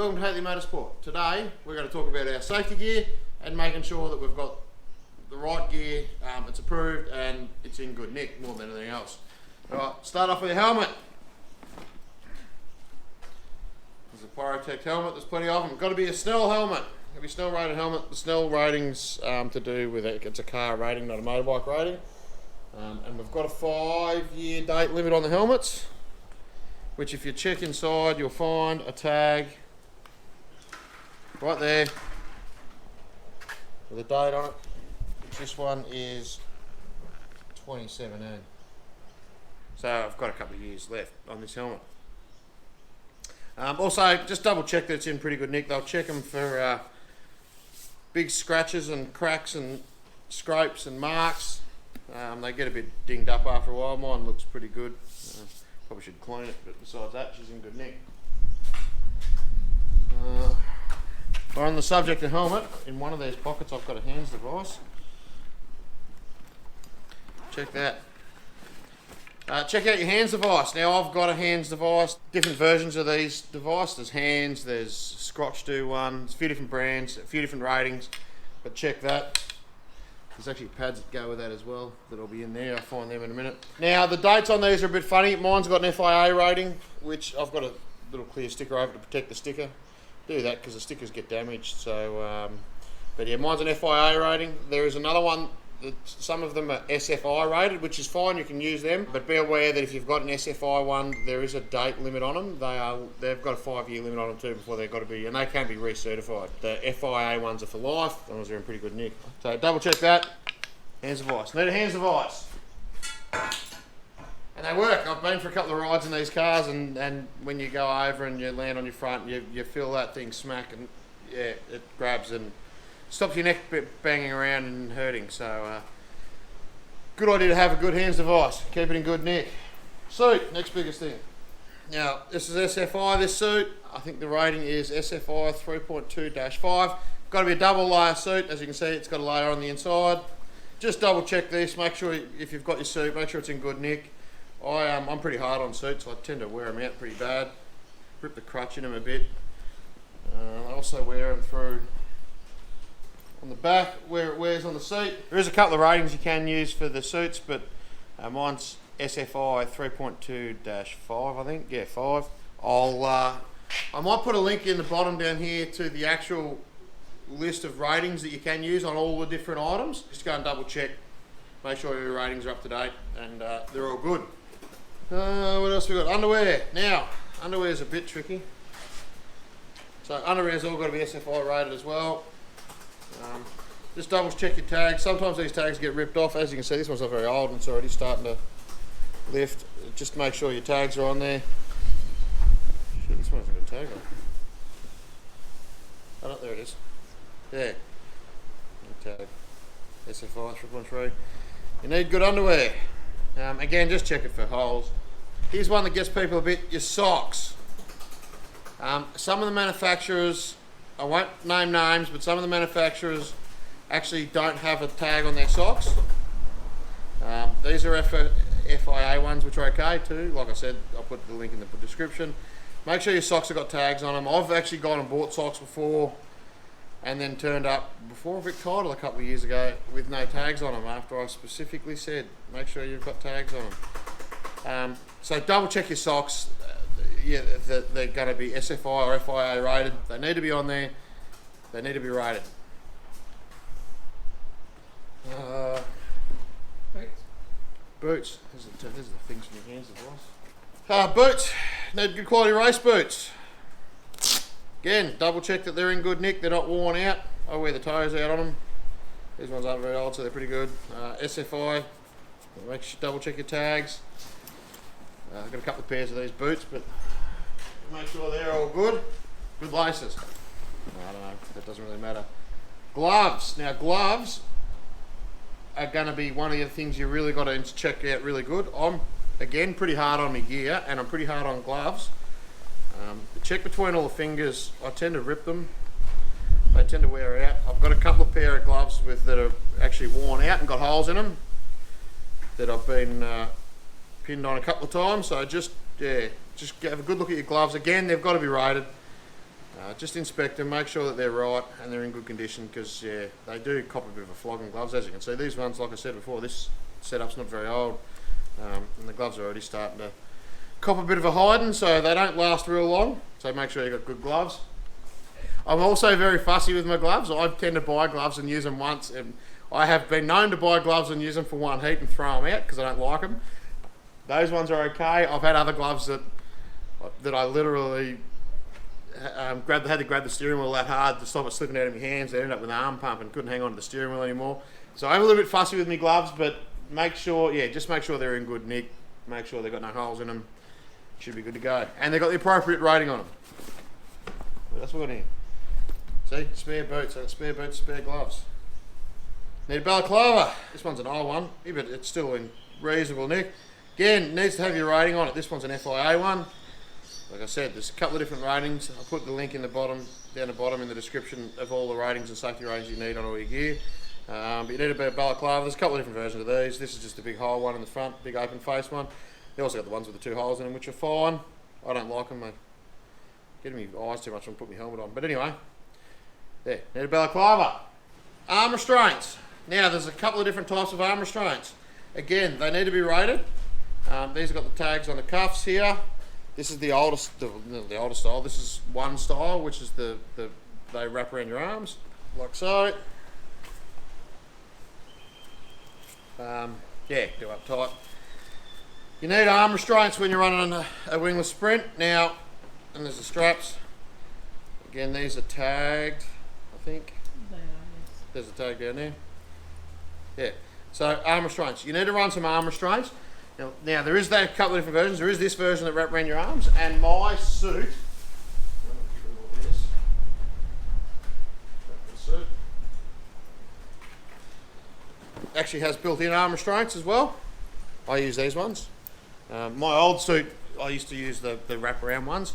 welcome to Hateley Motorsport. Today we're going to talk about our safety gear and making sure that we've got the right gear, it's approved and it's in good nick more than anything else. Alright, start off with your helmet. There's a Pyrotech helmet, there's plenty of them. Got to be a Snell helmet. Got to be a Snell rated helmet. The Snell rating's to do with it. It's a car rating, not a motorbike rating. And we've got a 5-year date limit on the helmets, which if you check inside you'll find a tag right there with a date on it. This one is 2017. So I've got a couple of years left on this helmet. Also, just double check that it's in pretty good nick. They'll check them for big scratches and cracks and scrapes and marks. They get a bit dinged up after a while. Mine looks pretty good. Probably should clean it, but besides that, she's in good nick. On the subject of helmet, in one of these pockets I've got a hands device. Check that. Check out your hands device. Now I've got a hands device, different versions of these devices. There's hands, there's Scotch do one, there's a few different brands, a few different ratings, but check that. There's actually pads that go with that as well, that'll be in there. I'll find them in a minute. Now the dates on these are a bit funny. Mine's got an FIA rating, which I've got a little clear sticker over to protect the sticker. Do that because the stickers get damaged. So, but yeah, mine's an FIA rating. There is another one that some of them are SFI rated, which is fine. You can use them, but be aware that if you've got an SFI one, there is a date limit on them. They've got a 5-year limit on them too before they've got to be, and they can be recertified. The FIA ones are for life, as long as they're in pretty good nick. So double check that. Hands device. Need a hands device. And they work. I've been for a couple of rides in these cars, and when you go over and you land on your front, you feel that thing smack, and yeah, it grabs and stops your neck banging around and hurting. So good idea to have a good hands device. Keep it in good nick. Suit, next biggest thing. Now this is SFI, this suit. I think the rating is SFI 3.2-5. Got to be a double layer suit. As you can see, it's got a layer on the inside. Just double check this. Make sure if you've got your suit, make sure it's in good nick. I'm pretty hard on suits. I tend to wear them out pretty bad. Rip the crutch in them a bit. I also wear them through on the back where it wears on the seat. There is a couple of ratings you can use for the suits, but mine's SFI 3.2-5, I think. Yeah, 5. I might put a link in the bottom down here to the actual list of ratings that you can use on all the different items. Just go and double check. Make sure your ratings are up to date and they're all good. What else we got? Underwear. Now, underwear is a bit tricky. So underwear's all got to be SFI rated as well. Just double check your tags. Sometimes these tags get ripped off. As you can see, this one's not very old and it's already starting to lift. Just make sure your tags are on there. Shit, this one hasn't got a tag on. Oh, there it is. Yeah. Tag. SFI 3.3. You need good underwear. Again, just check it for holes. Here's one that gets people a bit, your socks. Some of the manufacturers, I won't name names, but some of the manufacturers actually don't have a tag on their socks. These are FIA ones, which are okay too. Like I said, I'll put the link in the description. Make sure your socks have got tags on them. I've actually gone and bought socks before and then turned up before Victorian a couple of years ago with no tags on them after I specifically said make sure you've got tags on them. So double check your socks. Yeah, they're going to be SFI or FIA rated. They need to be on there. They need to be rated. Boots. These are the things from your hands, of course. Boots. Need good quality race boots. Again, double check that they're in good nick, they're not worn out. I wear the toes out on them. These ones aren't very old, so they're pretty good. SFI, make sure double check your tags. I've got a couple of pairs of these boots, but make sure they're all good. Good laces. I don't know, that doesn't really matter. Gloves. Now gloves are going to be one of the things you really got to check out really good. I'm, again, pretty hard on my gear, and I'm pretty hard on gloves. Check between all the fingers. I tend to rip them. They tend to wear out. I've got a couple of pair of gloves that are actually worn out and got holes in them that I've been pinned on a couple of times. So just have a good look at your gloves. Again, they've got to be rated. Just inspect them, make sure that they're right and they're in good condition, because yeah, they do cop a bit of a flogging gloves. As you can see, these ones, like I said before, this setup's not very old, and the gloves are already starting to cop a bit of a hiding, so they don't last real long. So make sure you've got good gloves. I'm also very fussy with my gloves. I tend to buy gloves and use them once, and I have been known to buy gloves and use them for one heat and throw them out because I don't like them. Those ones are okay. I've had other gloves that I literally had to grab the steering wheel that hard to stop it slipping out of my hands. They ended up with an arm pump and couldn't hang on to the steering wheel anymore. So I'm a little bit fussy with my gloves, but make sure, just make sure they're in good nick. Make sure they've got no holes in them. Should be good to go. And they've got the appropriate rating on them. That's what I need. See, spare boots, spare boots, spare gloves. Need a balaclava. This one's an old one, but it's still in reasonable nick. Again, needs to have your rating on it. This one's an FIA one. Like I said, there's a couple of different ratings. I'll put the link in the bottom, down the bottom in the description of all the ratings and safety ratings you need on all your gear. But you need a bit of balaclava. There's a couple of different versions of these. This is just a big hole one in the front, big open face one. They also got the ones with the 2 holes in them, which are fine. I don't like them. They get in my eyes too much when I put my helmet on. But anyway, there, need a balaclava. Arm restraints. Now, there's a couple of different types of arm restraints. Again, they need to be rated. These have got the tags on the cuffs here. This is the oldest, the older style. This is one style, which is they wrap around your arms, like so. Do up tight. You need arm restraints when you're running a wingless sprint. Now, and there's the straps. Again, these are tagged, I think. They are, yes. There's a tag down there. Yeah. So arm restraints. You need to run some arm restraints. Now there is a couple of different versions. There is this version that wrap around your arms, and my suit. Actually has built-in arm restraints as well. I use these ones. My old suit, I used to use the wrap-around ones.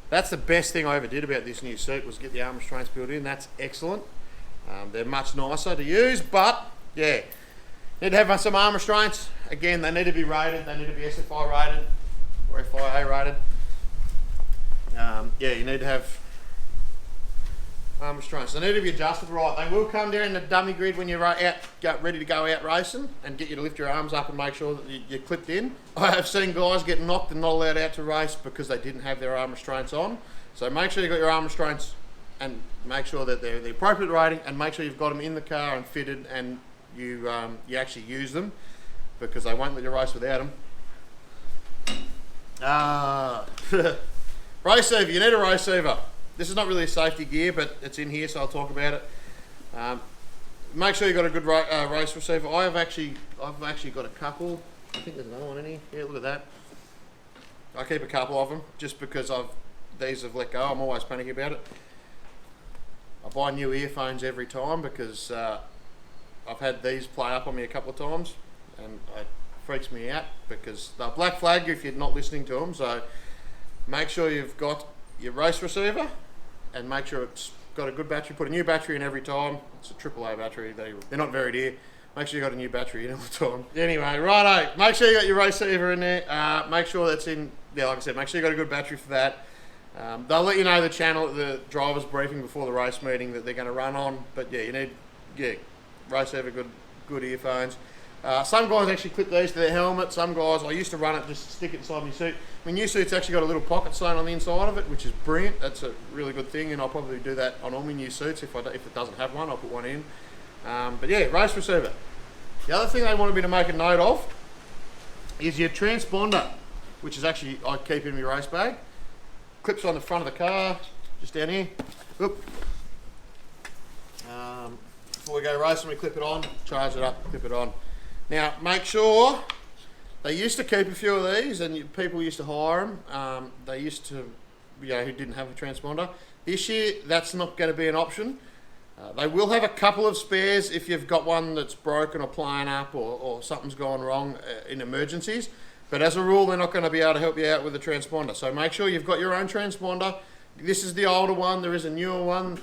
That's the best thing I ever did about this new suit, was get the arm restraints built in. That's excellent. They're much nicer to use, but yeah, need to have some arm restraints. Again, they need to be rated. They need to be SFI rated or FIA rated. You need to have arm restraints. They need to be adjusted right. They will come down the dummy grid when you're ready to go out racing, and get you to lift your arms up and make sure that you're clipped in. I have seen guys get knocked and not allowed out to race because they didn't have their arm restraints on. So make sure you've got your arm restraints, and make sure that they're the appropriate rating, and make sure you've got them in the car and fitted, and you actually use them, because they won't let you race without them. Receiver, you need a receiver. This is not really a safety gear, but it's in here, so I'll talk about it. Make sure you've got a good race receiver. I've actually got a couple. I think there's another one in here. Yeah, look at that. I keep a couple of them just because these have let go. I'm always panicking about it. I buy new earphones every time because I've had these play up on me a couple of times, and it freaks me out because they'll black flag you if you're not listening to them. So make sure you've got your race receiver, and make sure it's got a good battery. Put a new battery in every time. It's a AAA battery. They're not very dear. Make sure you got a new battery in all the time. Anyway, righto. Make sure you got your receiver in there. Make sure that's in. Yeah, like I said, make sure you got a good battery for that. They'll let you know the channel at the driver's briefing before the race meeting that they're going to run on. But yeah, you need receiver, good earphones. Some guys actually clip these to their helmet. Some guys, I used to run it, just stick it inside my suit. My new suit's actually got a little pocket sewn on the inside of it, which is brilliant. That's a really good thing, and I'll probably do that on all my new suits. If it doesn't have one, I'll put one in. But yeah, race receiver. The other thing they wanted me to make a note of is your transponder, which is actually, I keep in my race bag. Clips on the front of the car, just down here. Oop. Before we go racing, we clip it on, charge it up, clip it on. Now, make sure, they used to keep a few of these, and people used to hire them. They used to, who didn't have a transponder. This year, that's not going to be an option. They will have a couple of spares if you've got one that's broken or playing up, or something's gone wrong in emergencies. But as a rule, they're not going to be able to help you out with a transponder. So make sure you've got your own transponder. This is the older one. There is a newer one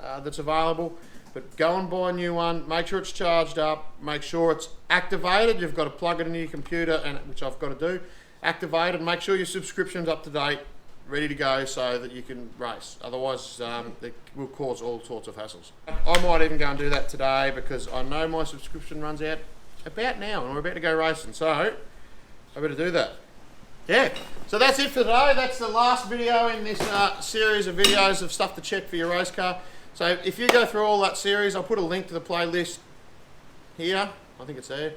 that's available. But go and buy a new one. Make sure it's charged up. Make sure it's activated. You've got to plug it into your computer, which I've got to do. Activated. Make sure your subscription's up to date. ready to go so that you can race. Otherwise, it will cause all sorts of hassles. I might even go and do that today because I know my subscription runs out about now and we're about to go racing. So I better do that. Yeah, so that's it for today. That's the last video in this series of videos of stuff to check for your race car. So if you go through all that series, I'll put a link to the playlist here. I think it's there.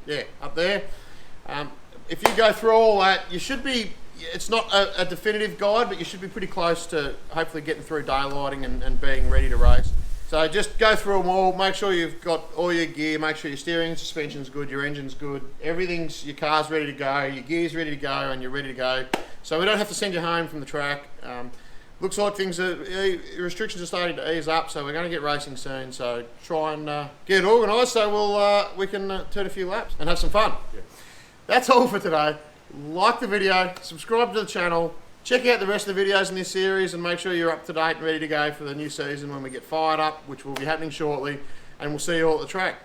Yeah, up there. If you go through all that, you should be, it's not a definitive guide, but you should be pretty close to hopefully getting through daylighting and being ready to race. So just go through them all, make sure you've got all your gear, make sure your steering and suspension's good, your engine's good, your car's ready to go, your gear's ready to go, and you're ready to go. So we don't have to send you home from the track. Looks like restrictions are starting to ease up, so we're going to get racing soon. So try and get organised so we can turn a few laps and have some fun. Yeah. That's all for today. Like the video, subscribe to the channel, check out the rest of the videos in this series and make sure you're up to date and ready to go for the new season when we get fired up, which will be happening shortly, and we'll see you all at the track.